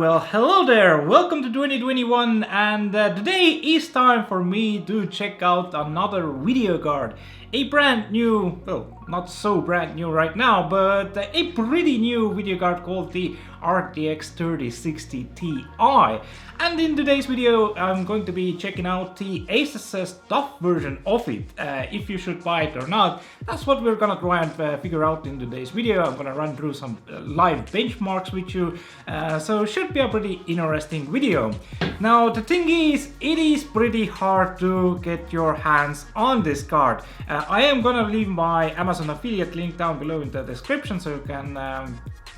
Well, hello there, welcome to 2021, and today is time for me to check out another video card. A brand new, well, not so brand new right now, but a pretty new video card called the RTX 3060 Ti. And in today's video, I'm going to be checking out the ASUS TUF version of it. If you should buy it or not, that's what we're gonna try and figure out in today's video. I'm gonna run through some live benchmarks with you, so should be a pretty interesting video. Now, the thing is, it is pretty hard to get your hands on this card. I am gonna leave my Amazon affiliate link down below in the description, so you can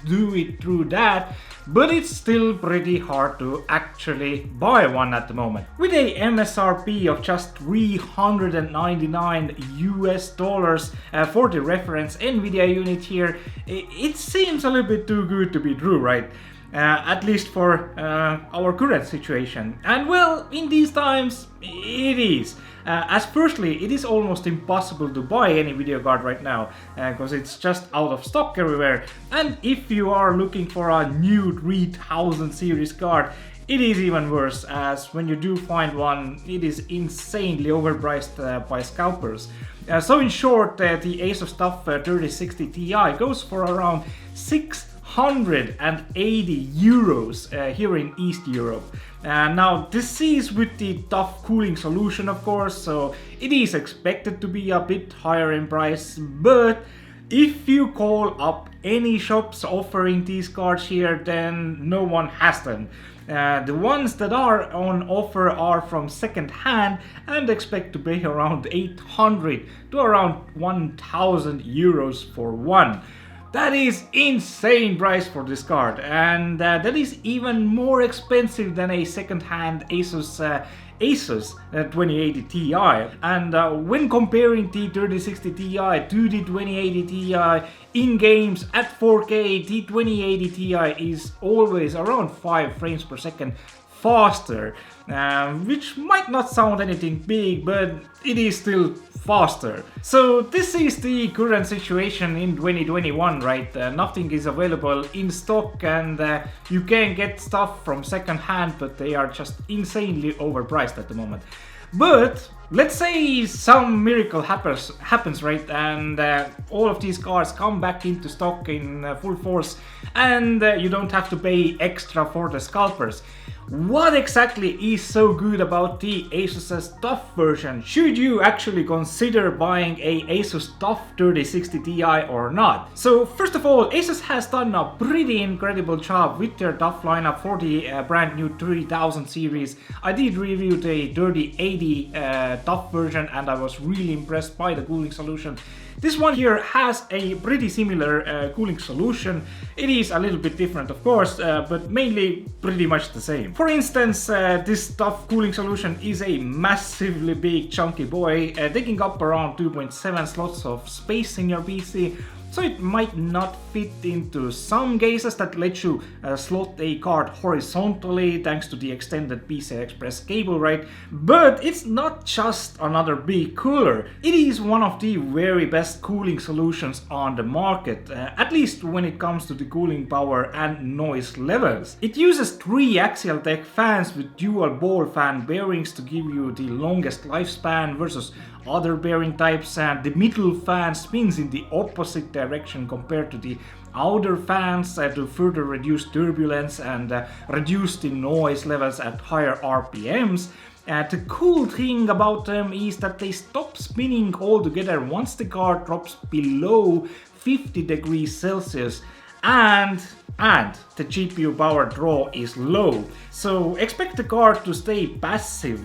do it through that, but it's still pretty hard to actually buy one at the moment. With a MSRP of just $399 for the reference Nvidia unit here, it seems a little bit too good to be true, right? At least for our current situation. And well, in these times, it is. As firstly, it is almost impossible to buy any video card right now, because it's just out of stock everywhere. And if you are looking for a new 3000 series card, it is even worse, as when you do find one, it is insanely overpriced by scalpers. So in short, the ASUS TUF 3060 Ti goes for around 680 euros here in East Europe. Now, this is with the TUF cooling solution, of course, so it is expected to be a bit higher in price, but if you call up any shops offering these cards here, then no one has them. The ones that are on offer are from second hand and expect to pay around 800 to around 1000 euros for one. That is insane price for this card, and that is even more expensive than a second-hand ASUS 2080 Ti. And when comparing the 3060 Ti to the 2080 Ti in games at 4K, the 2080 Ti is always around 5 frames per second faster, which might not sound anything big, but it is still faster. So this is the current situation in 2021, right? Nothing is available in stock, and you can get stuff from second hand, but they are just insanely overpriced at the moment. But let's say some miracle happens, right? And all of these cards come back into stock in full force, and you don't have to pay extra for the scalpers. What exactly is so good about the ASUS TUF version? Should you actually consider buying a ASUS TUF 3060 Ti or not? So first of all, ASUS has done a pretty incredible job with their TUF lineup for the brand new 3000 series. I did review the 3080 TUF version, and I was really impressed by the cooling solution. This one here has a pretty similar cooling solution. It is a little bit different, of course, but mainly pretty much the same. For instance, this TUF cooling solution is a massively big chunky boy, taking up around 2.7 slots of space in your PC. So it might not fit into some cases that let you slot a card horizontally thanks to the extended PCI Express cable, right? But it's not just another big cooler. It is one of the very best cooling solutions on the market, at least when it comes to the cooling power and noise levels. It uses 3 axial tech fans with dual ball fan bearings to give you the longest lifespan versus other bearing types, and the middle fan spins in the opposite direction compared to the outer fans to further reduce turbulence and reduce the noise levels at higher RPMs. The cool thing about them is that they stop spinning altogether once the card drops below 50 degrees Celsius, and the GPU power draw is low. So expect the card to stay passive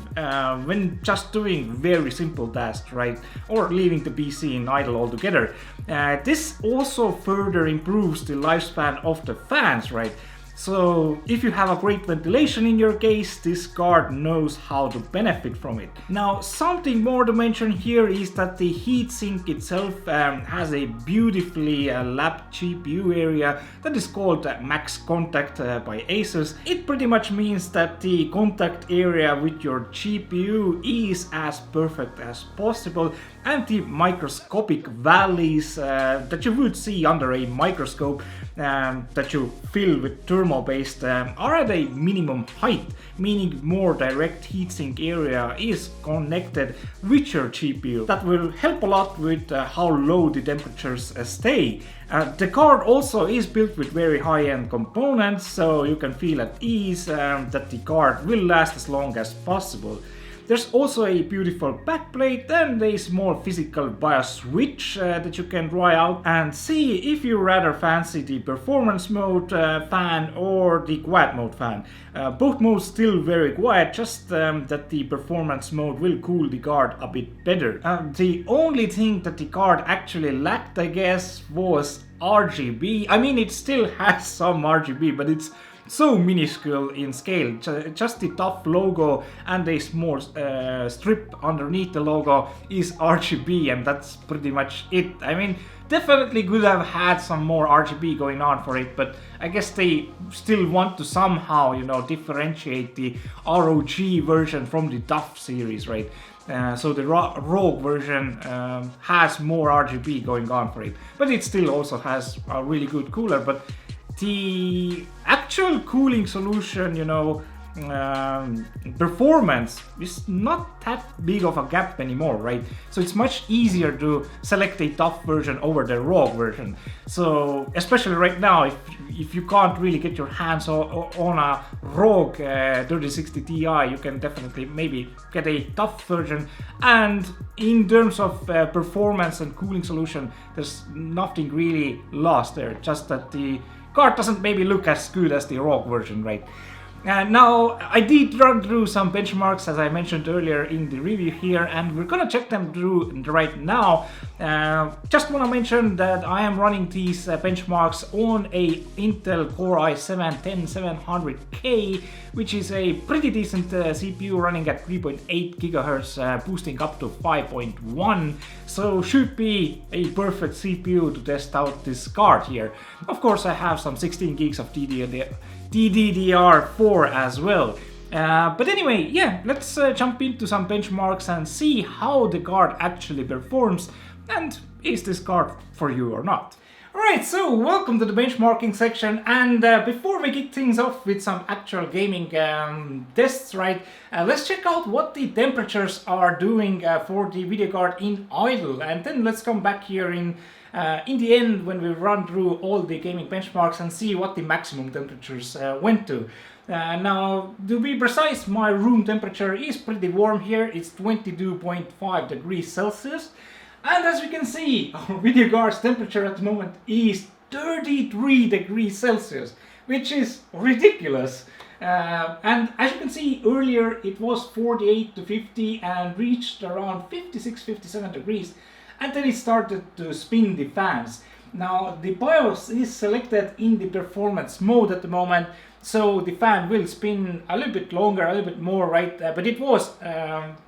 when just doing very simple tasks, right? Or leaving the PC in idle altogether. This also further improves the lifespan of the fans, right? So if you have a great ventilation in your case, this card knows how to benefit from it. Now, something more to mention here is that the heatsink itself has a beautifully lapped GPU area that is called Max Contact by ASUS. It pretty much means that the contact area with your GPU is as perfect as possible, and the microscopic valleys that you would see under a microscope that you fill with thermal-based are at a minimum height, meaning more direct heatsink area is connected with your GPU. That will help a lot with how low the temperatures stay. The card also is built with very high-end components, so you can feel at ease that the card will last as long as possible. There's also a beautiful backplate and a small physical BIOS switch that you can try out and see if you rather fancy the performance mode fan or the quiet mode fan. Both modes still very quiet, just that the performance mode will cool the card a bit better. The only thing that the card actually lacked, I guess, was RGB. I mean, it still has some RGB, but it's so minuscule in scale. Just the TUF logo and a small strip underneath the logo is RGB, and that's pretty much it. I mean, definitely could have had some more RGB going on for it, but I guess they still want to somehow, you know, differentiate the ROG version from the TUF series, right? So the Rogue version has more RGB going on for it, but it still also has a really good cooler. But the actual cooling solution, you know, performance is not that big of a gap anymore, right? So it's much easier to select a TUF version over the Rogue version. So especially right now, if you can't really get your hands on a Rogue 3060 Ti, you can definitely maybe get a TUF version. And in terms of performance and cooling solution, there's nothing really lost there, just that the card doesn't maybe look as good as the Rogue version, right? Now, I did run through some benchmarks, as I mentioned earlier in the review here, and we're gonna check them through right now. Just wanna mention that I am running these benchmarks on a Intel Core i7-10700K, which is a pretty decent CPU running at 3.8 GHz, boosting up to 5.1, so should be a perfect CPU to test out this card here. Of course, I have some 16 gigs of DDR4 as well. But anyway, yeah, let's jump into some benchmarks and see how the card actually performs, and is this card for you or not. Alright, so welcome to the benchmarking section, and before we kick things off with some actual gaming tests, right, let's check out what the temperatures are doing for the video card in idle, and then let's come back here in the end when we run through all the gaming benchmarks and see what the maximum temperatures went to. Now, to be precise, my room temperature is pretty warm here. It's 22.5 degrees Celsius. And as we can see, our video card's temperature at the moment is 33 degrees Celsius, which is ridiculous. And as you can see earlier, it was 48 to 50 and reached around 56-57 degrees. And then it started to spin the fans. Now the BIOS is selected in the performance mode at the moment, so the fan will spin a little bit longer, a little bit more, right? But it was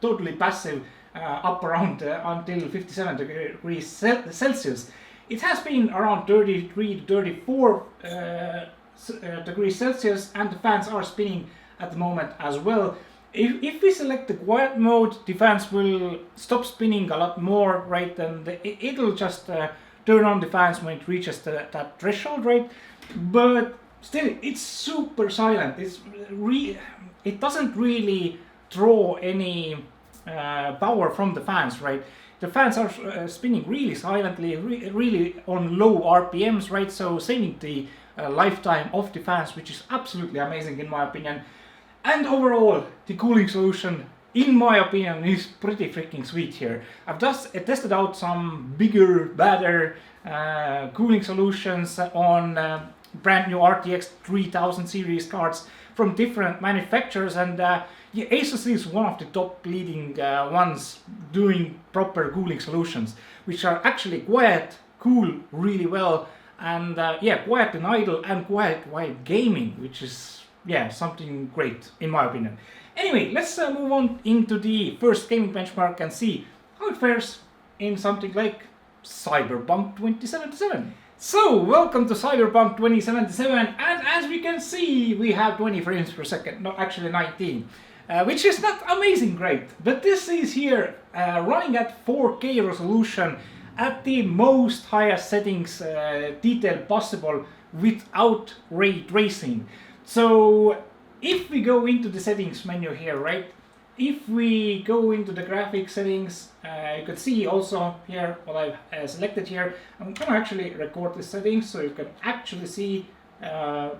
totally passive up around until 57 degrees Celsius. It has been around 33 to 34 degrees Celsius, and the fans are spinning at the moment as well. If we select the quiet mode, the fans will stop spinning a lot more, right? And it'll just turn on the fans when it reaches that threshold, right? But still, it's super silent. It doesn't really draw any power from the fans, right? The fans are spinning really silently, really on low RPMs, right? So saving the lifetime of the fans, which is absolutely amazing in my opinion. And overall, the cooling solution, in my opinion, is pretty freaking sweet here. I've just tested out some bigger, better cooling solutions on brand new RTX 3000 series cards from different manufacturers, and yeah, ASUS is one of the top leading ones doing proper cooling solutions, which are actually quiet, cool really well, and yeah, quiet in idle and quiet while gaming, which is, yeah, something great in my opinion. Anyway, let's move on into the first gaming benchmark and see how it fares in something like Cyberpunk 2077. So, welcome to Cyberpunk 2077, and as we can see, we have 20 frames per second, no, actually 19, which is not amazing great, but this is here running at 4K resolution at the most highest settings detail possible without ray tracing. So if we go into the settings menu here, right? If we go into the graphics settings, you can see also here what I've selected here. I'm gonna actually record the settings so you can actually see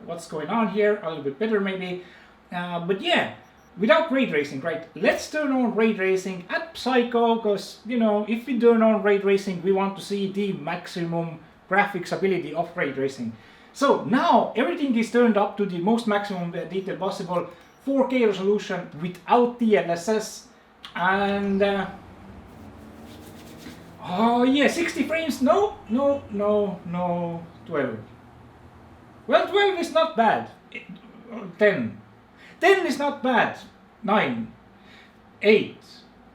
what's going on here a little bit better maybe. But yeah, without ray tracing, right? Let's turn on ray tracing at Psycho, because you know, if we turn on ray tracing, we want to see the maximum graphics ability of ray tracing. So now everything is turned up to the most maximum detail possible, 4K resolution without DLSS, and oh yeah, 60 frames. No, 12. Well, 12 is not bad. 10 is not bad. 9, 8.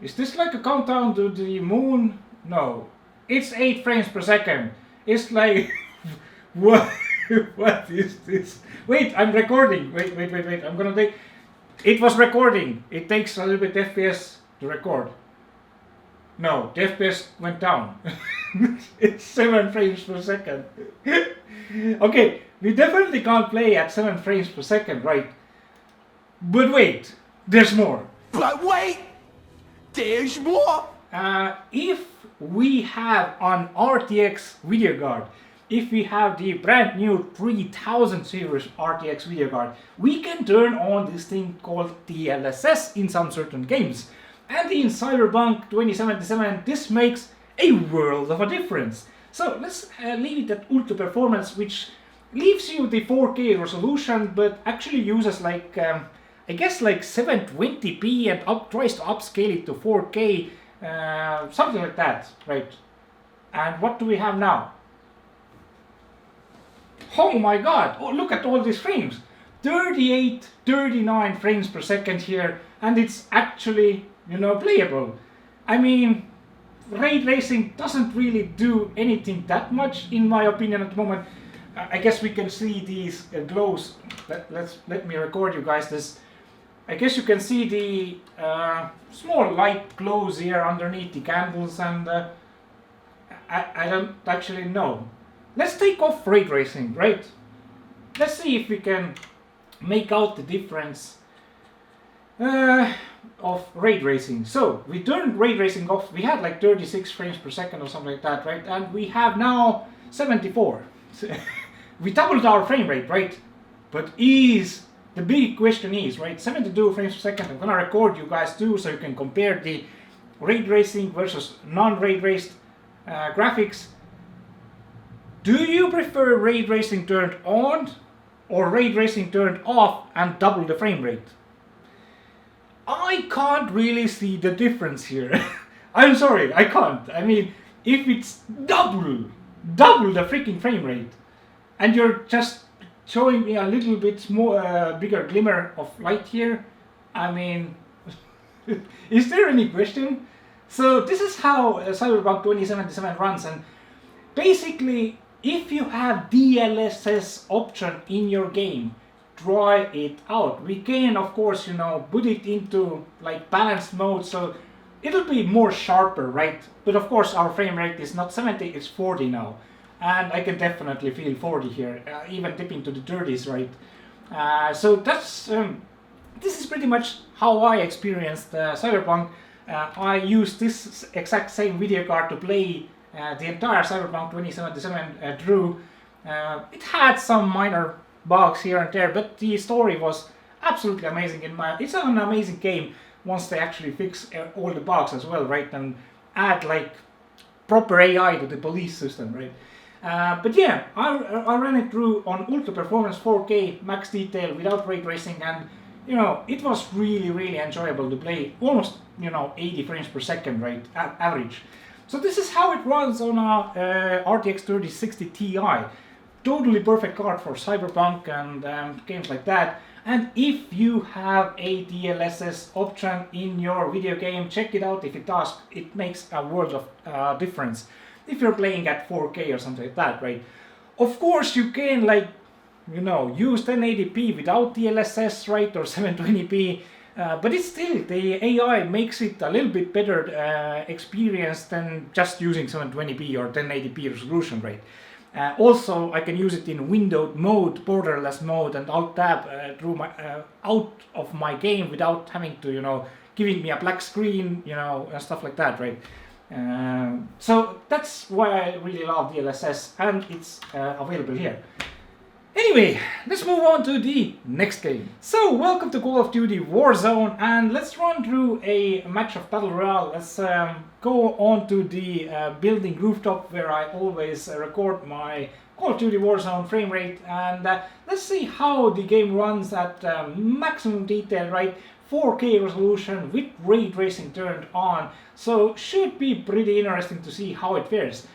Is this like a countdown to the moon? No, it's 8 frames per second. It's like what? What is this? Wait, I'm recording. Wait. I'm gonna take. It was recording. It takes a little bit FPS to record. No, the FPS went down. It's 7 frames per second. Okay, we definitely can't play at 7 frames per second, right? But wait, there's more. But wait, there's more. If we have an RTX video card, if we have the brand new 3000 series RTX video card, we can turn on this thing called DLSS in some certain games. And in Cyberpunk 2077, this makes a world of a difference. So let's leave it at ultra performance, which leaves you the 4K resolution, but actually uses like I guess like 720p and tries to upscale it to 4K, something like that, right? And what do we have now? Oh my god, oh, look at all these frames. 38, 39 frames per second here, and it's actually, you know, playable. I mean, ray tracing doesn't really do anything that much in my opinion at the moment. I guess we can see these glows. Let me record you guys this. I guess you can see the small light glows here underneath the candles, and I don't actually know. Let's take off ray tracing, right? Let's see if we can make out the difference of ray tracing. So we turned ray tracing off. We had like 36 frames per second or something like that, right? And we have now 74. We doubled our frame rate, right? But the big question is, right? 72 frames per second. I'm gonna record you guys too, so you can compare the ray tracing versus non-ray traced graphics. Do you prefer ray tracing turned on or ray tracing turned off and double the frame rate? I can't really see the difference here. I'm sorry, I can't. I mean, if it's double the freaking frame rate, and you're just showing me a little bit more bigger glimmer of light here, I mean, is there any question? So this is how Cyberpunk 2077 runs, and basically, if you have DLSS option in your game, try it out. We can, of course, you know, put it into like balanced mode, so it'll be more sharper, right? But of course, our frame rate is not 70, it's 40 now. And I can definitely feel 40 here, even dipping to the 30s, right? So that's this is pretty much how I experienced Cyberpunk. I used this exact same video card to play the entire Cyberpunk 2077 through. It had some minor bugs here and there, but the story was absolutely amazing. It's an amazing game once they actually fix all the bugs as well, right? And add like proper AI to the police system, right? But yeah, I ran it through on ultra performance 4K max detail without ray tracing, and you know, it was really enjoyable to play, almost, you know, 80 frames per second, right, average. So this is how it runs on a RTX 3060 Ti. Totally perfect card for Cyberpunk and games like that. And if you have a DLSS option in your video game, check it out. If it does, it makes a world of difference. If you're playing at 4K or something like that, right? Of course, you can, like, you know, use 1080p without DLSS, right, or 720p. But it's still, the AI makes it a little bit better experience than just using 720p or 1080p resolution, right? Also, I can use it in windowed mode, borderless mode, and alt tab through my out of my game without having to, you know, giving me a black screen, you know, and stuff like that, right? So that's why I really love DLSS, and it's available here. Anyway, let's move on to the next game. So, welcome to Call of Duty Warzone, and let's run through a match of Battle Royale. Let's go on to the building rooftop where I always record my Call of Duty Warzone frame rate, and let's see how the game runs at maximum detail, right? 4K resolution with ray tracing turned on, so should be pretty interesting to see how it fares.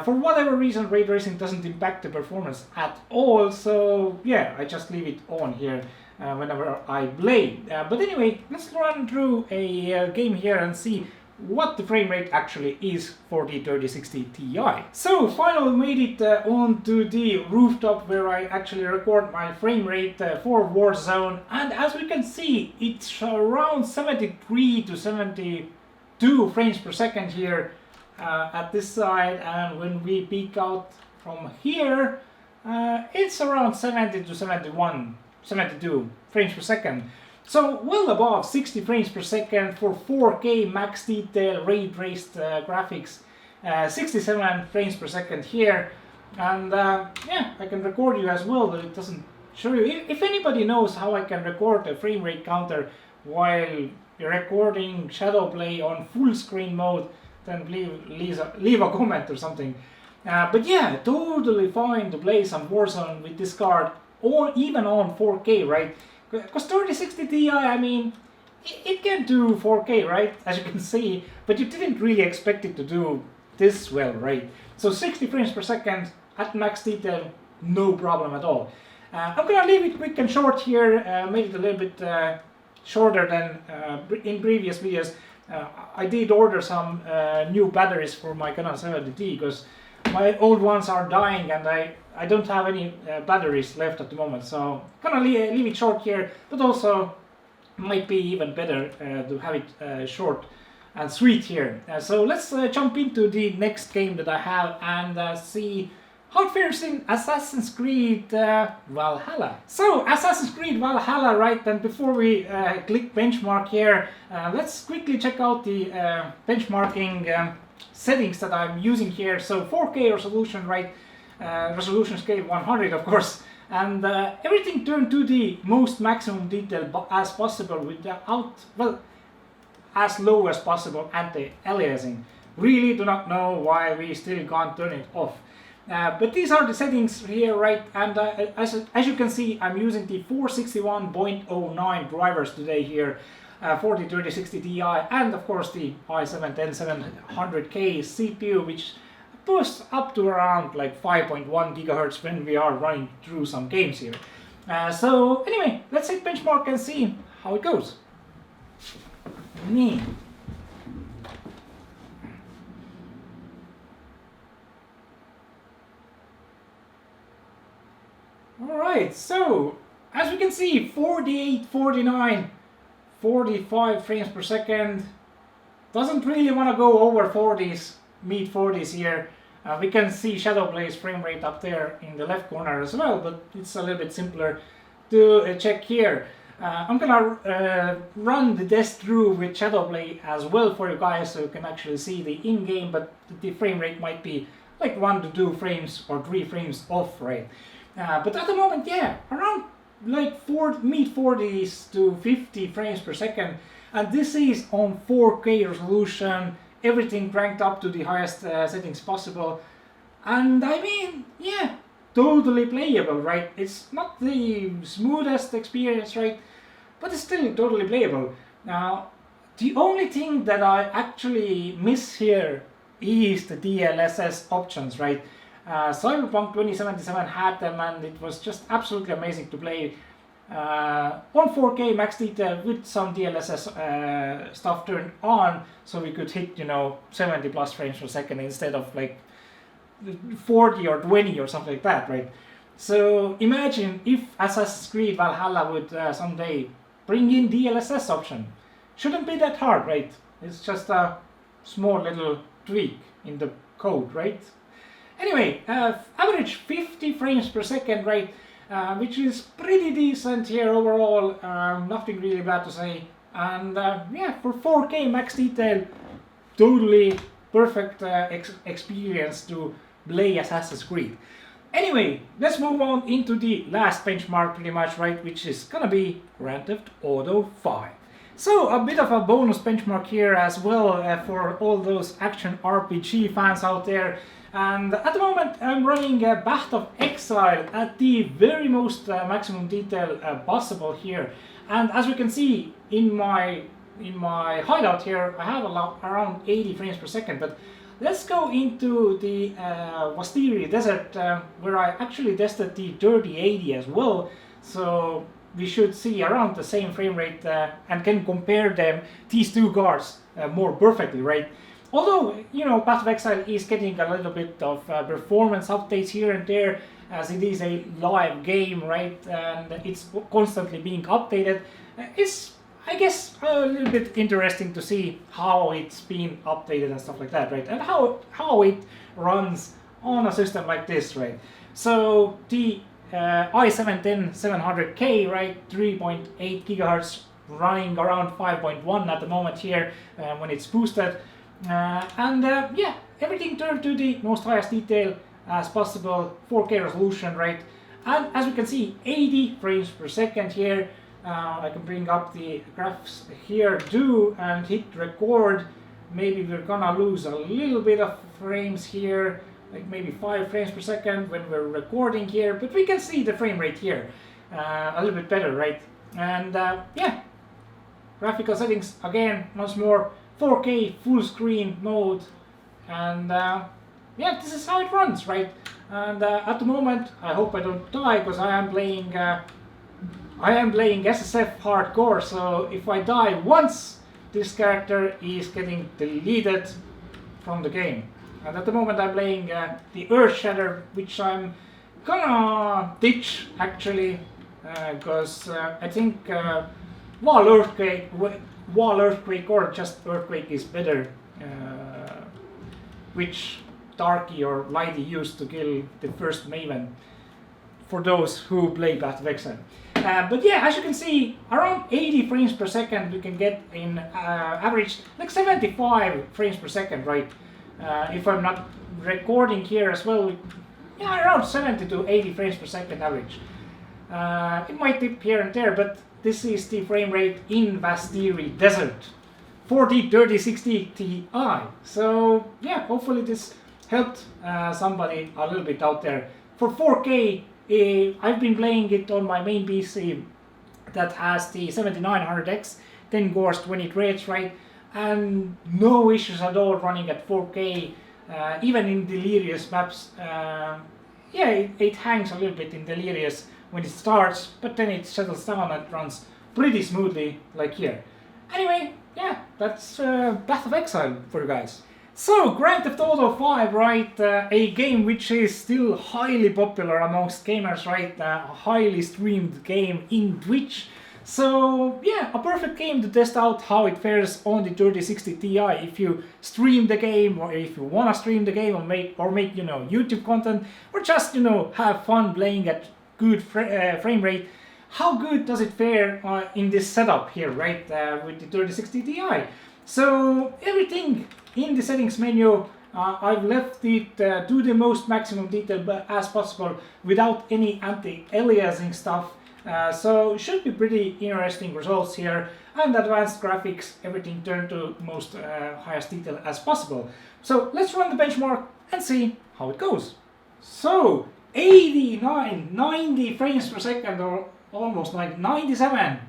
For whatever reason, ray tracing doesn't impact the performance at all, so yeah, I just leave it on here whenever I play. But anyway, let's run through a game here and see what the frame rate actually is for the 3060 Ti. So finally made it onto the rooftop where I actually record my frame rate for Warzone, and as we can see, it's around 73 to 72 frames per second here at this side, and when we peek out from here, it's around 70 to 72 frames per second. So well above 60 frames per second for 4K max detail ray traced graphics, 67 frames per second here, and yeah, I can record you as well, but it doesn't show you. If anybody knows how I can record a frame rate counter while recording shadow play on full screen mode, then leave a comment or something. But yeah, totally fine to play some Warzone with this card, or even on 4K, right? Because 3060 Ti, I mean, it can do 4K, right? As you can see, but you didn't really expect it to do this well, right? So 60 frames per second at max detail, no problem at all. I'm gonna leave it quick and short here, made it a little bit shorter than in previous videos. I did order some new batteries for my Canon 70D because my old ones are dying and I don't have any batteries left at the moment, so gonna leave it short here, but also might be even better to have it short and sweet here. So let's jump into the next game that I have and see how it fares in Assassin's Creed Valhalla. So Assassin's Creed Valhalla, right? And before we click benchmark here, let's quickly check out the benchmarking settings that I'm using here. So 4K resolution, right? Resolution scale 100, of course, and everything turned to the most maximum detail as possible without, well, as low as possible anti-aliasing. Really do not know why we still can't turn it off. But these are the settings here, right? And as you can see, I'm using the 461.09 drivers today here for the 3060 Ti, and of course the i7-10700K CPU, which boosts up to around like 5.1 gigahertz when we are running through some games here. So anyway, let's hit benchmark and see how it goes. Alright, so as we can see, 48, 49, 45 frames per second. Doesn't really want to go over 40s, mid 40s here. We can see Shadowplay's frame rate up there in the left corner as well, but it's a little bit simpler to check here. I'm gonna run the test through with Shadowplay as well for you guys, so you can actually see the in-game, but the frame rate might be like 1 to 2 frames or 3 frames off, right? But at the moment, yeah, around like mid 40s to 50 frames per second, and this is on 4K resolution, everything cranked up to the highest settings possible, and I mean, yeah, totally playable, right? It's not the smoothest experience, right? But it's still totally playable. Now, the only thing that I actually miss here is the DLSS options, right? Cyberpunk 2077 had them, and it was just absolutely amazing to play on 4K max detail with some DLSS stuff turned on, so we could hit, you know, 70 plus frames per second instead of like 40 or 20 or something like that, right? So imagine if Assassin's Creed Valhalla would someday bring in DLSS option. Shouldn't be that hard, right? It's just a small little tweak in the code, right? Anyway, average 50 frames per second, right? Which is pretty decent here overall. Nothing really bad to say. And yeah, for 4K max detail, totally perfect experience to play Assassin's Creed. Anyway, let's move on into the last benchmark pretty much, right, which is gonna be Grand Theft Auto 5. So a bit of a bonus benchmark here as well for all those action RPG fans out there. And at the moment I'm running Path of Exile at the very most maximum detail possible here. And as you can see in my hideout here, I have around 80 frames per second. But let's go into the Vastiri Desert where I actually tested the 3080 as well. So we should see around the same frame rate and can compare these two cards more perfectly, right? Although, you know, Path of Exile is getting a little bit of performance updates here and there, as it is a live game, right? And it's constantly being updated. It's, I guess, a little bit interesting to see how it's been updated and stuff like that, right? And how it runs on a system like this, right? So the i7-10700K, right, 3.8 gigahertz, running around 5.1 at the moment here when it's boosted. Yeah, everything turned to the most highest detail as possible, 4K resolution, right? And as we can see, 80 frames per second here. I can bring up the graphs here too and hit record. Maybe we're gonna lose a little bit of frames here, like maybe 5 frames per second when we're recording here, but we can see the frame rate here a little bit better, right? And yeah, graphical settings again, once more, 4K full screen mode, and yeah, this is how it runs, right? And at the moment, I hope I don't die because I am playing SSF hardcore. So if I die once, this character is getting deleted from the game. And at the moment, I'm playing the Earthshatter, which I'm gonna ditch actually, because I think Wall Earthquake or just Earthquake is better, which Darky or Lighty used to kill the first Maven, for those who play Path of Exile. But yeah, as you can see, around 80 frames per second we can get in average, like 75 frames per second, right? If I'm not recording here as well, yeah, around 70 to 80 frames per second average. It might dip here and there, but this is the frame rate in Vastiri Desert for the 3060 Ti. So yeah, hopefully this helped somebody a little bit out there. For 4K, I've been playing it on my main PC that has the 7900X, 10 cores, 20 threads, right? And no issues at all running at 4K, even in Delirious maps. Yeah, it hangs a little bit in Delirious when it starts, but then it settles down and runs pretty smoothly, like here. Anyway, yeah, that's Path of Exile for you guys. So, Grand Theft Auto 5, right, a game which is still highly popular amongst gamers, right, a highly streamed game in Twitch. So, yeah, a perfect game to test out how it fares on the 3060 Ti if you stream the game, or if you wanna stream the game or make you know, YouTube content, or just, you know, have fun playing at good frame rate. How good does it fare in this setup here, right, with the 3060 Ti? So everything in the settings menu, I've left it to the most maximum detail as possible without any anti-aliasing stuff. So should be pretty interesting results here. And advanced graphics, everything turned to most highest detail as possible. So let's run the benchmark and see how it goes. So 89, 90 frames per second, or almost 97.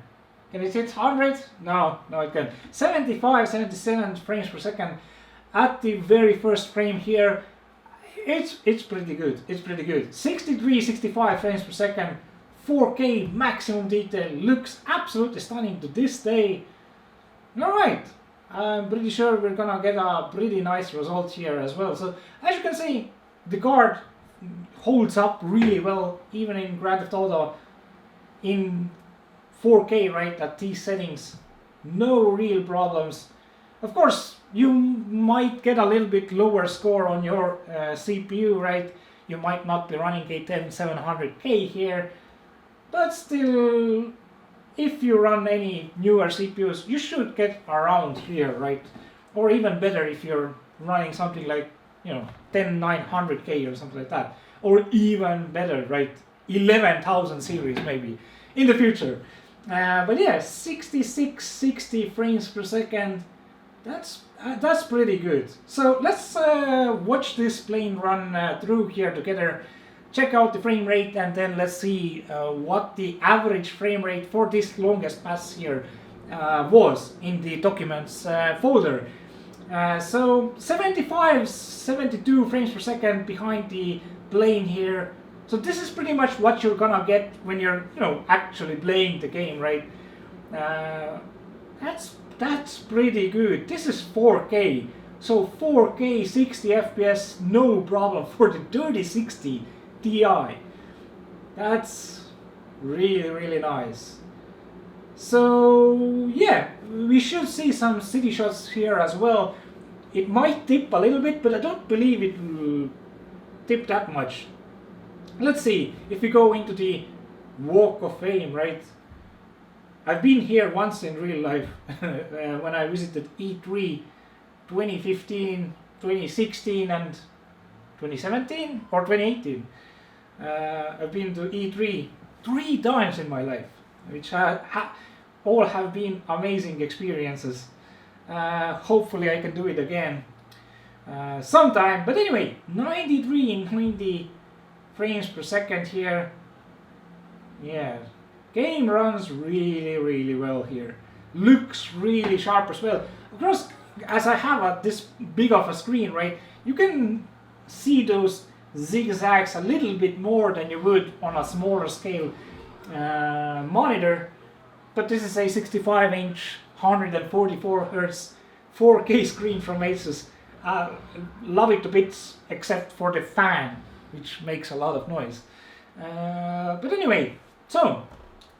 Can it hit 100? No, it can. 75, 77 frames per second at the very first frame here. It's pretty good. It's pretty good. 63, 65 frames per second. 4K maximum detail, looks absolutely stunning to this day. Alright, I'm pretty sure we're gonna get a pretty nice result here as well. So as you can see, the card holds up really well even in Grand Theft Auto in 4K, right, at these settings. No real problems. Of course, you might get a little bit lower score on your CPU, right? You might not be running a 10700K here, but still, if you run any newer CPUs, you should get around here, right? Or even better if you're running something like, 10900K or something like that. Or even better, right? 11,000 series maybe in the future. But yeah, 60 frames per second. That's pretty good. So let's watch this plane run through here together. Check out the frame rate, and then let's see what the average frame rate for this longest pass here was in the documents folder. So 72 frames per second behind the plane here. So this is pretty much what you're gonna get when you're actually playing the game, right? That's pretty good. This is 4K, so 4K 60 FPS, no problem for the 3060 Ti. That's really nice. So yeah, we should see some city shots here as well. It might dip a little bit, but I don't believe it will dip that much. Let's see if we go into the Walk of Fame, right? I've been here once in real life when I visited E3 2015, 2016 and 2017 or 2018. I've been to E3 3 times in my life, which all have been amazing experiences. Hopefully I can do it again sometime. But anyway, 93 and 90 frames per second here. Yeah, game runs really well here. Looks really sharp as well. Of course, as I have this big of a screen, right, you can see those zigzags a little bit more than you would on a smaller scale monitor. But this is a 65-inch, 144 Hz 4K screen from ASUS. Love it to bits, except for the fan, which makes a lot of noise. But anyway, so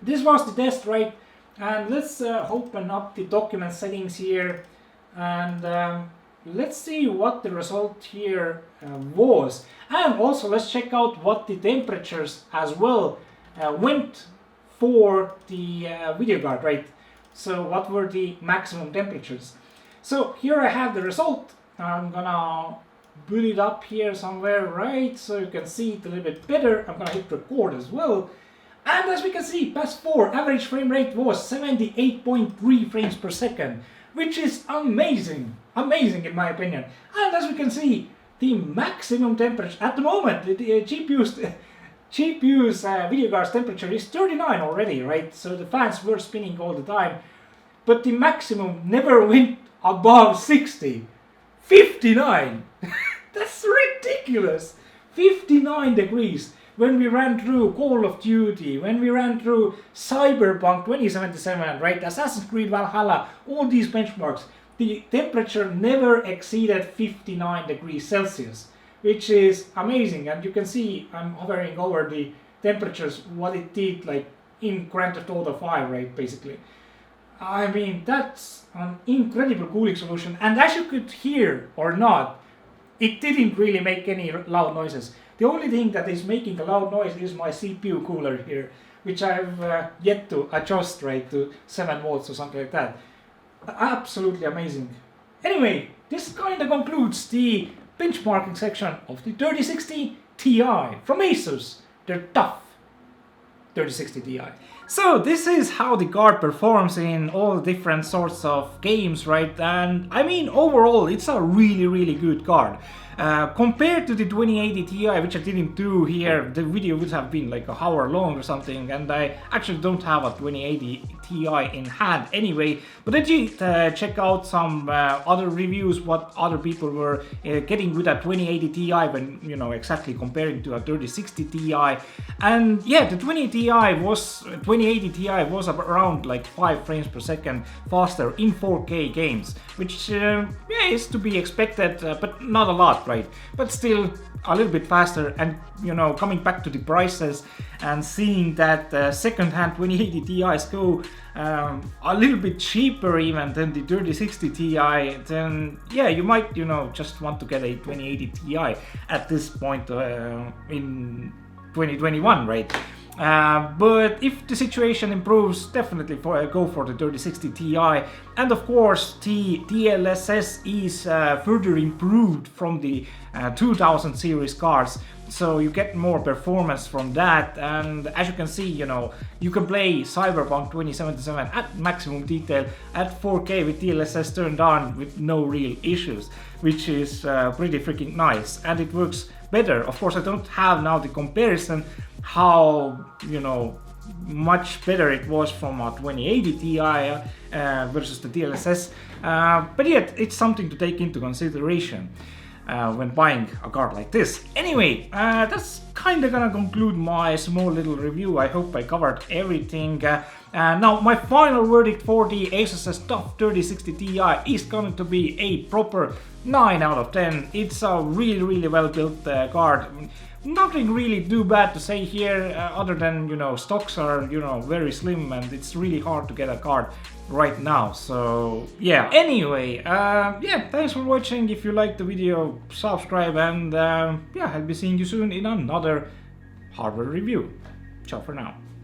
this was the test, right? And let's open up the document settings here, and let's see what the result here was. And also let's check out what the temperatures as well went for the video card, right? So what were the maximum temperatures? So here I have the result. I'm gonna put it up here somewhere, right, so you can see it a little bit better. I'm gonna hit record as well. And as we can see, pass 4 average frame rate was 78.3 frames per second, which is amazing in my opinion. And as we can see, the maximum temperature at the moment, the GPU's video card's temperature is 39 already, right? So the fans were spinning all the time, but the maximum never went above 60. 59. That's ridiculous. 59 degrees. When we ran through Call of Duty, when we ran through Cyberpunk 2077, right, Assassin's Creed Valhalla, all these benchmarks, the temperature never exceeded 59 degrees Celsius, which is amazing. And you can see I'm hovering over the temperatures, what it did like in Grand Theft Auto 5, right, basically. I mean, that's an incredible cooling solution, and as you could hear or not, it didn't really make any loud noises. The only thing that is making a loud noise is my CPU cooler here, which I've yet to adjust, right, to 7 volts or something like that. Absolutely amazing. Anyway, this kind of concludes the benchmarking section of the 3060 Ti from ASUS, their TUF 3060 Ti. So this is how the card performs in all different sorts of games, right? And I mean, overall, it's a really good card. Compared to the 2080 Ti, which I didn't do here, the video would have been like an hour long or something, and I actually don't have a 2080 Ti in hand anyway, but I did check out some other reviews, what other people were getting with a 2080 Ti when, exactly comparing to a 3060 Ti, and yeah, the 2080 Ti was around like 5 frames per second faster in 4K games, which yeah, is to be expected, but not a lot, right? But still a little bit faster. And coming back to the prices, and seeing that second-hand 2080 Ti's go a little bit cheaper even than the 3060 Ti, then yeah, you might, you know, just want to get a 2080 Ti at this point in 2021, right? But if the situation improves, definitely go for the 3060 Ti. And of course, the DLSS is further improved from the 2000 series cards, so you get more performance from that. And as you can see, you know, you can play Cyberpunk 2077 at maximum detail at 4K with DLSS turned on with no real issues, which is pretty freaking nice, and it works better. Of course, I don't have now the comparison how, you know, much better it was from a 2080 Ti versus the DLSS, but yet it's something to take into consideration when buying a card like this. Anyway, that's kinda gonna conclude my small little review. I hope I covered everything. Now my final verdict for the ASUS TUF 3060 Ti is going to be a proper 9 out of 10. It's a really well built card. Nothing really too bad to say here, other than, you know, stocks are, you know, very slim and it's really hard to get a card right now. So yeah, anyway, yeah, thanks for watching. If you liked the video, subscribe, and yeah, I'll be seeing you soon in another hardware review. Ciao for now.